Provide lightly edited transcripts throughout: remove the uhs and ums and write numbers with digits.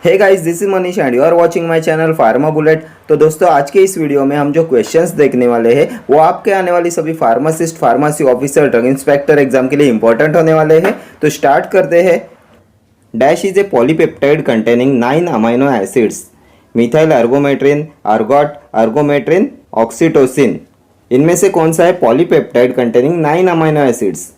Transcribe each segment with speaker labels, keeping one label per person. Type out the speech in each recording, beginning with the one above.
Speaker 1: Hey guys, this is Manish and you are watching my channel pharma bullet. तो दोस्तों, आज के इस वीडियो में हम जो क्वेश्चंस देखने वाले हैं वो आपके आने वाली सभी pharmacist, pharmacy officer, drug inspector exam के लिए इंपॉर्टेंट होने वाले हैं। तो स्टार्ट करते हैं। Dash is A polypeptide containing 9 amino acids, methyl ergometrine, ergot, ergometrine, oxytocin. इनमें से कौन सा है पॉलीपेप्टाइड कंटेनिंग 9 अमाइनो एसिड्स?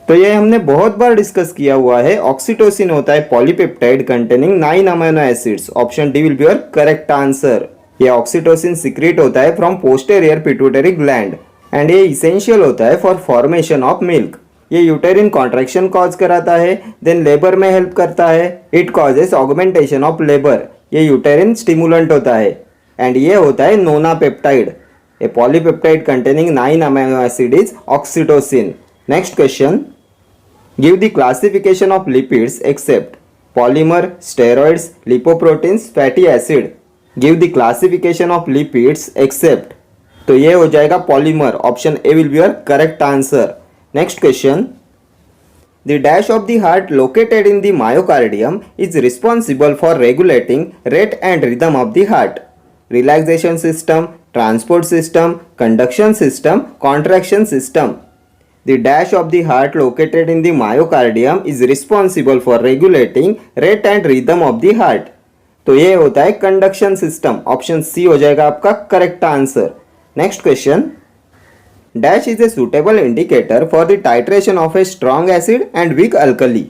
Speaker 1: तो ये हमने बहुत बार डिस्कस किया हुआ है। ऑक्सीटोसिन होता है polypeptide containing 9 amino acids. Option D will be your correct answer. ये ऑक्सीटोसिन सीक्रेट होता है from posterior pituitary gland and ये इसेंशियल होता है फॉर फॉर्मेशन ऑफ मिल्क। ये यूटेरिन कॉन्ट्रैक्शन कॉज कराता है, देन लेबर में हेल्प करता है। It causes augmentation of labour. ये यूटेरिन स्टिमुलेंट होता है एंड ये होता है nonapeptide. A polypeptide containing 9 amino acid is oxytocin. Next question, give the classification of lipids except polymer, steroids, lipoproteins, fatty acid. Give the classification of lipids except, तो ये हो जाएगा polymer. Option A will be your correct answer. Next question, the dash of the heart located in the myocardium is responsible for regulating rate and rhythm of the heart. Relaxation system, transport system, conduction system, contraction system. The dash of the heart located in the myocardium is responsible for regulating rate and rhythm of the heart. तो ये होता है conduction system. Option C हो जाएगा आपका correct answer. Next question, dash is a suitable indicator for the titration of a strong acid and weak alkali.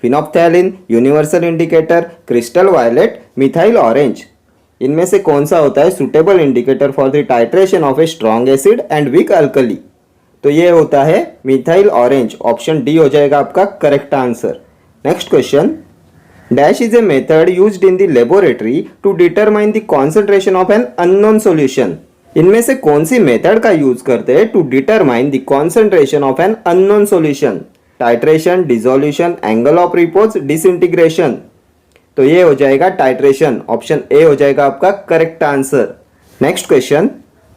Speaker 1: Phenolphthalein, universal indicator, crystal violet, methyl orange. इनमें से कौन सा होता है suitable indicator for the titration of a strong acid and weak alkali? तो ये होता है मिथाइल ऑरेंज। ऑप्शन डी हो जाएगा आपका correct answer. Next question, dash is a method used in the laboratory to determine the concentration of an unknown solution. इनमें से कौन सी मेथड का यूज करते हैं to determine the concentration of an unknown solution? Titration, dissolution, angle of repose, disintegration. तो ये हो जाएगा टाइट्रेशन। ऑप्शन ए हो जाएगा आपका correct answer. Next question,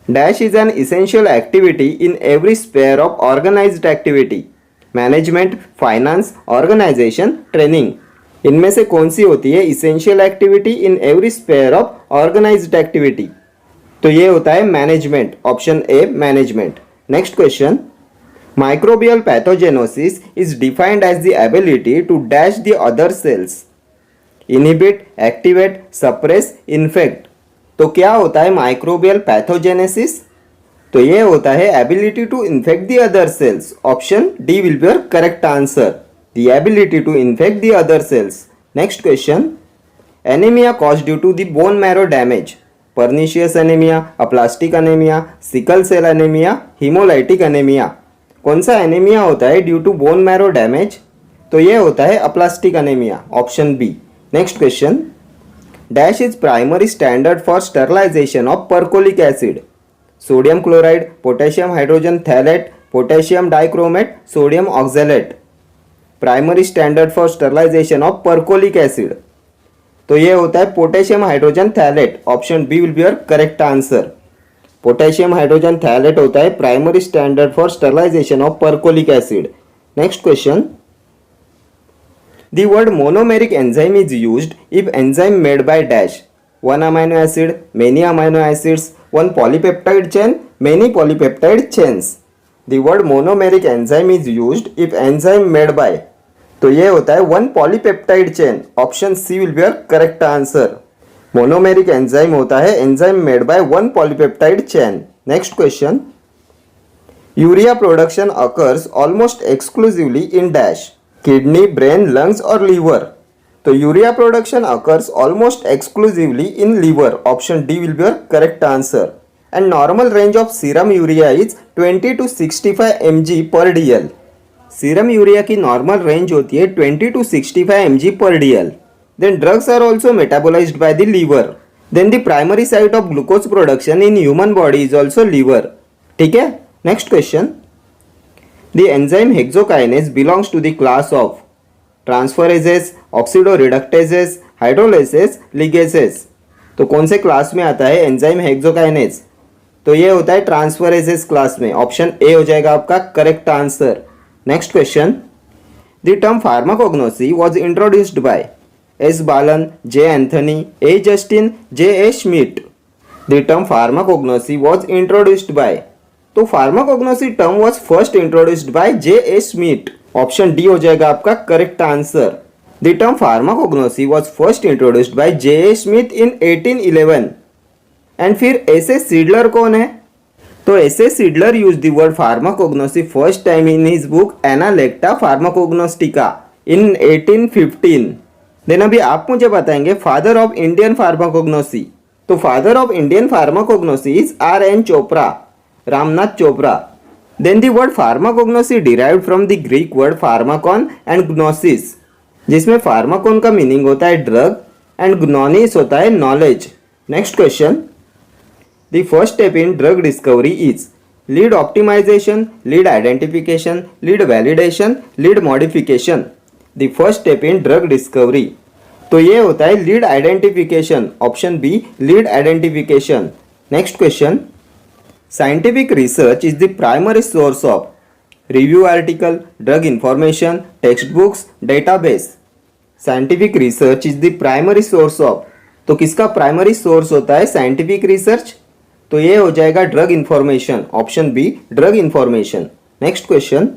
Speaker 1: dash is an essential activity in every sphere of organised activity. Management, finance, organisation, training. इनमें से कौन सी होती है essential activity in every sphere of organised activity? तो ये होता है management. Option A management. Next question, microbial pathogenesis is defined as the ability to dash the other cells. Inhibit, activate, suppress, infect. तो क्या होता है माइक्रोबियल पैथोजेनेसिस? तो ये होता है ability to infect the other cells. Option D will be your correct answer, the ability to infect the other cells. Next question, anaemia cause due to the bone marrow damage. Pernicious anaemia, aplastic anaemia, sickle cell anaemia, haemolytic anaemia. कौन सा anaemia होता है due to bone marrow damage? तो ये होता है aplastic anaemia. Option B. Next question, dash is primary standard for sterilisation of perchloric acid. Sodium chloride, potassium hydrogen phthalate, potassium dichromate, sodium oxalate. Primary standard for sterilisation of perchloric acid, तो ये होता है potassium hydrogen phthalate. Option B will be your correct answer. Potassium hydrogen phthalate होता है primary standard for sterilisation of perchloric acid. Next question, the word monomeric enzyme is used if enzyme made by dash, one amino acid, many amino acids, one polypeptide chain, many polypeptide chains. The word monomeric enzyme is used if enzyme made by, तो ये होता है one polypeptide chain. Option C will be your correct answer. Monomeric enzyme होता है enzyme made by one polypeptide chain. Next question, urea production occurs almost exclusively in dash, kidney, brain, lungs और liver. तो urea production occurs almost exclusively in liver. Option D will be your correct answer. And normal range of serum urea is 20 to 65 mg per DL। Serum urea की normal range होती है 20 to 65 mg per DL। Then drugs are also metabolised by the liver. Then the primary site of glucose production in human body is also liver. ठीक है। Next question, the enzyme hexokinase belongs to the class of transferases, oxidoreductases, hydrolases, ligases। तो कौन से class में आता है enzyme hexokinase? तो ये होता है ट्रांसफरेजेस क्लास में। ऑप्शन ए हो जाएगा आपका correct answer. Next question, the term pharmacognosy was introduced by. S. Balan, J. Anthony, A. Justin, J. A. Schmidt. The term pharmacognosy was introduced by. तो pharmacognosy term was first introduced by J. A. Schmidt. Option D हो जाएगा आपका correct answer. The term pharmacognosy was first introduced by J. A. Schmidt in 1811. And फिर S. A. Siedler कौन है? तो S. A. Siedler used the word pharmacognosy first time in his book Analecta Pharmacognostica in 1815. Then अभी आप मुझे बताएंगे father of Indian pharmacognosy. तो father of Indian pharmacognosy is R. N. Chopra, Ramnath Chopra. Then the word pharmacognosy derived from the Greek word pharmakon and gnosis, जिसमें pharmakon का meaning होता है drug and gnosis होता है knowledge. Next question. The first step in drug discovery is lead optimisation, lead identification, lead validation, lead modification. The first step in drug discovery, तो ये होता है lead identification. Option B lead identification. Next question. Scientific research is the primary source of review article, drug information, textbooks, database. Scientific research is the primary source of, तो किसका primary source होता है scientific research? तो ये हो जाएगा drug information. Option B drug information. Next question.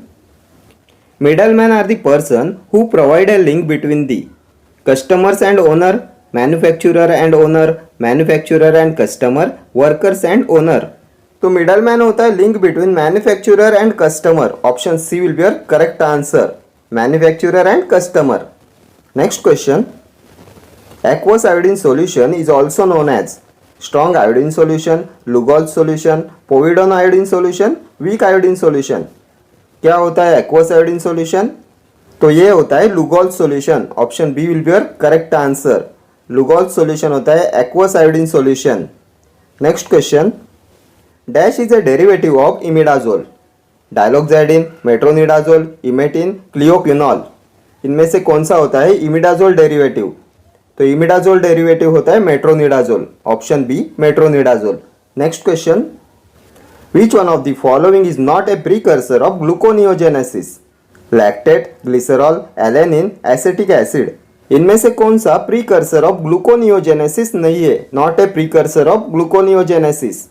Speaker 1: Middleman are the person who provide a link between the customers and owner, manufacturer and owner, manufacturer and customer, workers and owner. तो middleman होता है link between manufacturer and customer. Option C will be your correct answer. Manufacturer and customer. Next question. Aqueous iodine solution is also known as strong iodine solution, Lugol solution, povidone iodine solution, weak iodine solution. क्या होता है aqueous iodine solution? तो ये होता है Lugol solution. Option B will be your correct answer. Lugol solution होता है aqueous iodine solution. Next question. Dash is a derivative of imidazole. Diloxanide, metronidazole, emetine, clioquinol. इनमें से कौन सा होता है इमिडाजोल डेरिवेटिव? तो इमिडाजोल डेरिवेटिव होता है metronidazole. Option B metronidazole. Next question. Which one of the following is not a precursor of gluconeogenesis? Lactate, glycerol, alanine, acetic acid. इनमें से कौन सा प्रीकर्सर ऑफ ग्लूकोनियोजेनेसिस नहीं है? Not a precursor of gluconeogenesis.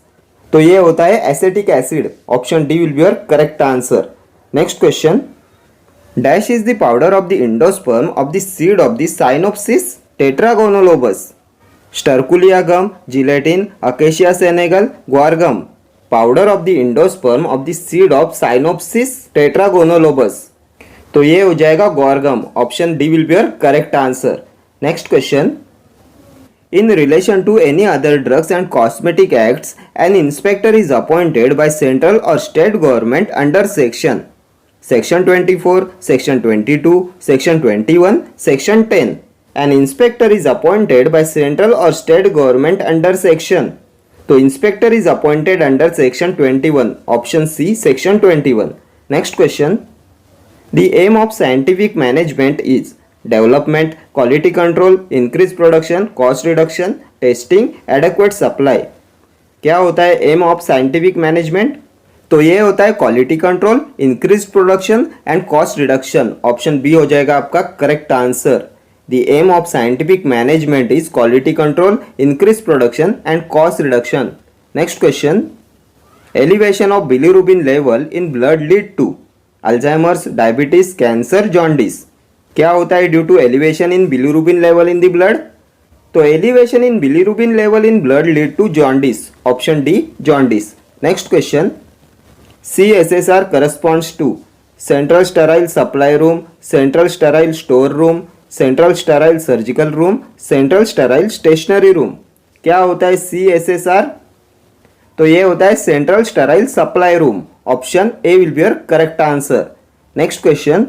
Speaker 1: तो ये होता है acetic acid. Option D will be your correct answer. Next question. Dash is the powder of the endosperm of the seed of the Cyamopsis tetragonolobus. Sterculia gum, gelatin, acacia Senegal, guar gum. Powder of the endosperm of the seed of Cyamopsis tetragonolobus. तो ये हो जाएगा guar gum. Option D will be your correct answer. Next question. In relation to any other drugs and cosmetic acts an inspector is appointed by central और state government under section 24, section 22, section 21, section 10. An inspector is appointed by central or state government under section. तो inspector is appointed under section 21. Option C section 21. Next question. The aim of scientific management is development, quality control, increased production, cost reduction, testing, adequate supply. क्या होता है aim of scientific management? तो ये होता है quality control, increase production and cost reduction. Option B हो जाएगा आपका correct answer. The aim of scientific management is quality control, increased production and cost reduction. Next question. Elevation of bilirubin level in blood lead to Alzheimer's, diabetes, cancer, jaundice. क्या होता है due to elevation in bilirubin level in the blood? तो elevation in bilirubin level in blood lead to jaundice. Option D jaundice. Next question. CSSR corresponds to Central Sterile Supply Room, Central Sterile Store Room, central sterile surgical room, central sterile stationery room. क्या होता है CSSR? तो ये होता है central sterile supply room. Option A will be your correct answer. Next question.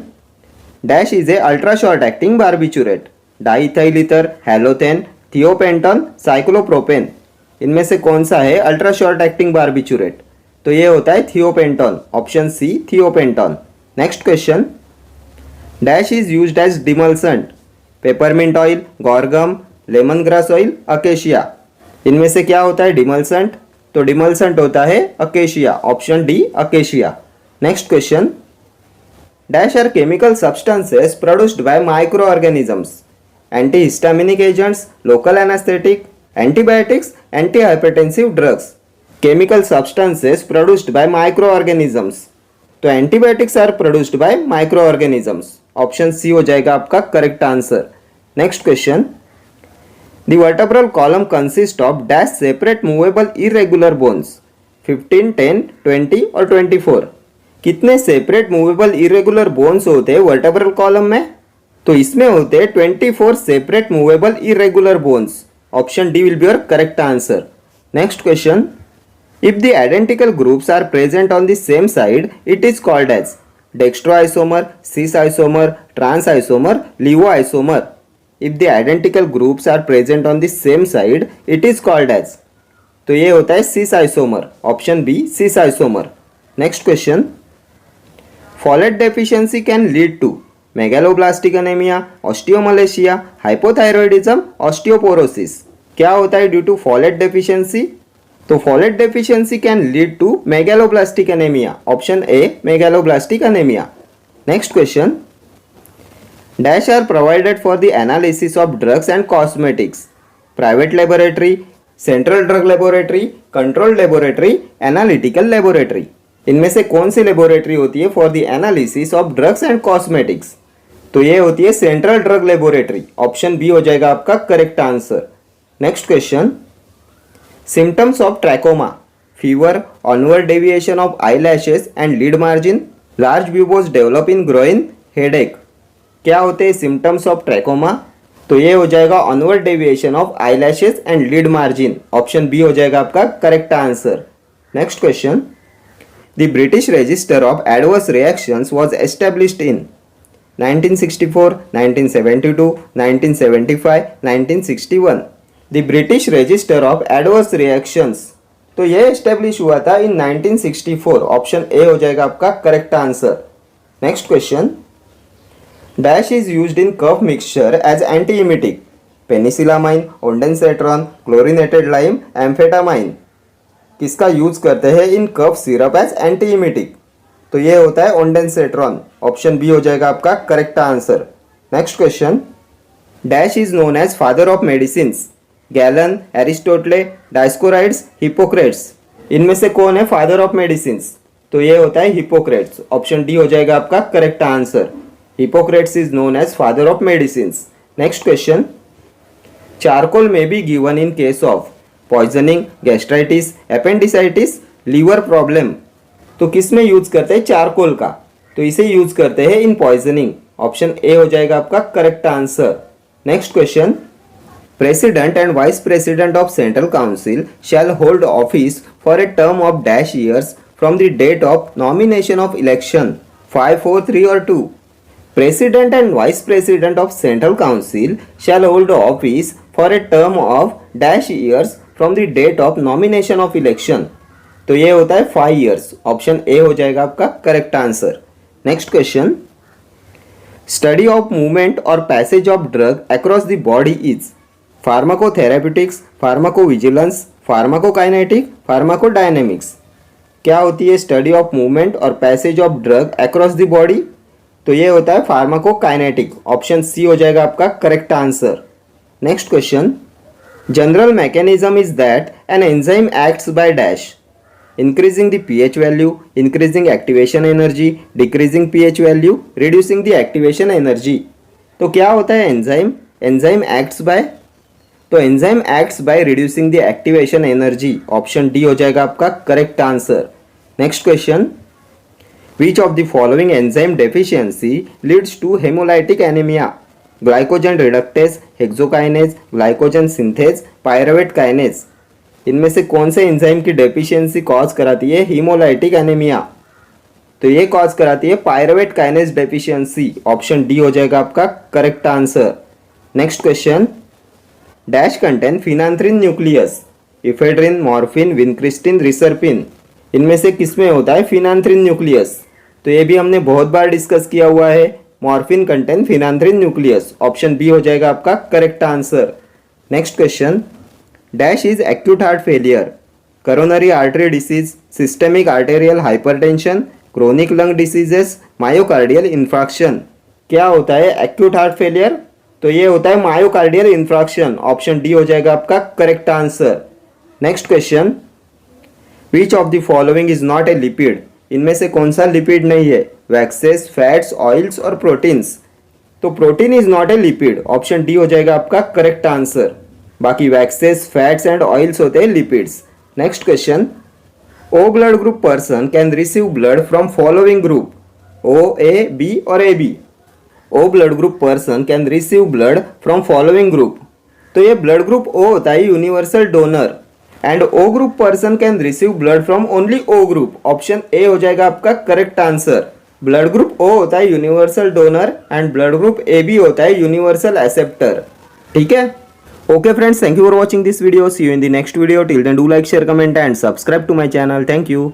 Speaker 1: Dash is a ultra short acting barbiturate. Diethyl ether, halothane, thiopentone, cyclopropane. इनमें से कौन सा है अल्ट्रा शॉर्ट एक्टिंग बार्बिचुरेट? तो ये होता है thiopentone. Option C thiopentone. Next question. Dash is used as demulcent. Peppermint oil, guar gum, lemon grass oil, acacia. इनमें से क्या होता है डिमल्सेंट? तो डिमल्सेंट होता है acacia. Option D acacia. Next question. Dash are chemical substances produced by microorganisms antihistaminic agents, local anesthetic, antibiotics, antihypertensive drugs. Chemical substances produced by microorganisms. तो antibiotics are produced by microorganisms. Option C हो जाएगा आपका correct answer. Next question. The vertebral column consist of dash separate movable irregular bones. 15, 10, 20 और 24. कितने separate movable irregular bones होते हैं vertebral column में? तो इसमें होते हैं 24 separate movable irregular bones. Option D will be your correct answer. Next question. If the identical groups are present on the same side, it is called as dextroisomer, cis isomer, trans isomer, levo isomer. If the identical groups are present on the same side, it is called as. तो ये होता है cis isomer. Option B cis isomer. Next question. Folate deficiency can lead to megaloblastic anemia, osteomalacia, hypothyroidism, osteoporosis. क्या होता है due to folate deficiency? तो folate deficiency can lead to megaloblastic anemia. Option A, megaloblastic anemia. Next question. Dash are provided for the analysis of drugs and cosmetics. Private laboratory, central drug laboratory, controlled laboratory, analytical laboratory. इनमें से कौन सी laboratory होती है for the analysis of drugs and cosmetics? तो ये होती है central drug laboratory. Option B हो जाएगा आपका correct answer. Next question. Symptoms of trachoma: fever, onward deviation of eyelashes and lid margin, large buboes develop in groin, headache. क्या होते हैं symptoms of trachoma? तो ये हो जाएगा onward deviation of eyelashes and lid margin. Option B हो जाएगा आपका correct answer. Next question. The British Register of Adverse Reactions was established in 1964, 1972, 1975, 1961. The British register of adverse reactions. तो ये establish हुआ था इन 1964. ऑप्शन ए हो जाएगा आपका correct answer. Next question. Dash is used in cough mixture as antiemetic. Penicillamine, ondansetron, chlorinated lime, amphetamine. किसका use करते हैं इन कफ सिरप एज एंटीइमिटिक? तो ये होता है ओंडेनसेट्रॉन. ऑप्शन बी हो जाएगा आपका correct answer. Next question. Dash is known as father of medicines. Galen, Aristotle, Dioscorides, Hippocrates. इनमें से कौन है फादर ऑफ मेडिसिन्स? तो ये होता है हिपोक्रेट्स. ऑप्शन डी हो जाएगा आपका correct answer. Hippocrates is known as father of medicines. Next question. Charcoal may be given in case of poisoning, gastritis, appendicitis, liver problem. तो किस में यूज करते हैं चारकोल का? तो इसे यूज करते हैं इन पॉइजनिंग. ऑप्शन ए हो जाएगा आपका correct answer. Next question. President and Vice President of Central Council shall hold office for a term of dash years from the date of nomination of election. 5, 4, 3 or 2. President and Vice President of Central Council shall hold office for a term of dash years from the date of nomination of election. तो ये होता है 5 years. Option A हो जाएगा आपका correct answer. Next question. Study of movement or passage of drug across the body is pharmacotherapeutics, pharmacovigilance, pharmacokinetic, pharmacodynamics. क्या होती है स्टडी ऑफ मूवमेंट और passage of drug across the body? तो ये होता है फार्माकोकाइनेटिक. ऑप्शन सी हो जाएगा आपका correct answer. Next question. General mechanism is that an enzyme acts by dash. Increasing the pH value, increasing activation energy, decreasing pH value, reducing the activation energy. तो क्या होता है एंजाइम? Enzyme acts by. तो enzyme acts by reducing the activation energy. Option D हो जाएगा आपका correct answer. Next question. Which of the following enzyme deficiency leads to haemolytic anaemia? Glycogen reductase, hexokinase, glycogen synthase, pyruvate kinase. इनमें से कौन से enzyme की deficiency cause कराती है हीमोलाइटिक एनीमिया? तो ये कॉज कराती है pyruvate kinase deficiency. Option D हो जाएगा आपका correct answer. Next question. Dash contain phenanthrene nucleus. Ephedrine, morphine, vincristine, reserpine. इनमें से किसमें होता है फिनांथ्रिन न्यूक्लियस? तो ये भी हमने बहुत बार डिस्कस किया हुआ है. Morphine contain phenanthrene nucleus. Option B हो जाएगा आपका correct answer. Next question. Dash is acute heart failure. Coronary artery disease, systemic arterial hypertension, chronic lung diseases, myocardial infarction. क्या होता है एक्यूट हार्ट फेलियर? तो ये होता है मायोकार्डियल इंफ्राक्शन। ऑप्शन डी हो जाएगा आपका correct answer. Next question, which of the following is not a lipid? इनमें से कौन सा लिपिड नहीं है? वैक्सेस, फैट्स, ऑयल्स और प्रोटीन्स। तो protein is not a lipid. Option D हो जाएगा आपका करेक्ट आंसर। बाकी वैक्सेस, फैट्स एंड ऑयल्स होते हैं lipids. Next question, O blood group person can receive blood from following group? O, A, B और A B. O blood group person can receive blood from following group. तो ये blood group O होता है universal donor, and O group person can receive blood from only O group. Option A हो जाएगा आपका correct answer. Blood group O होता है universal donor and blood group A B होता है यूनिवर्सल एक्सेप्टर। ठीक है, okay friends, thank you for watching this video. See you in the next video. Till then do like, share, comment and subscribe to my channel. Thank you.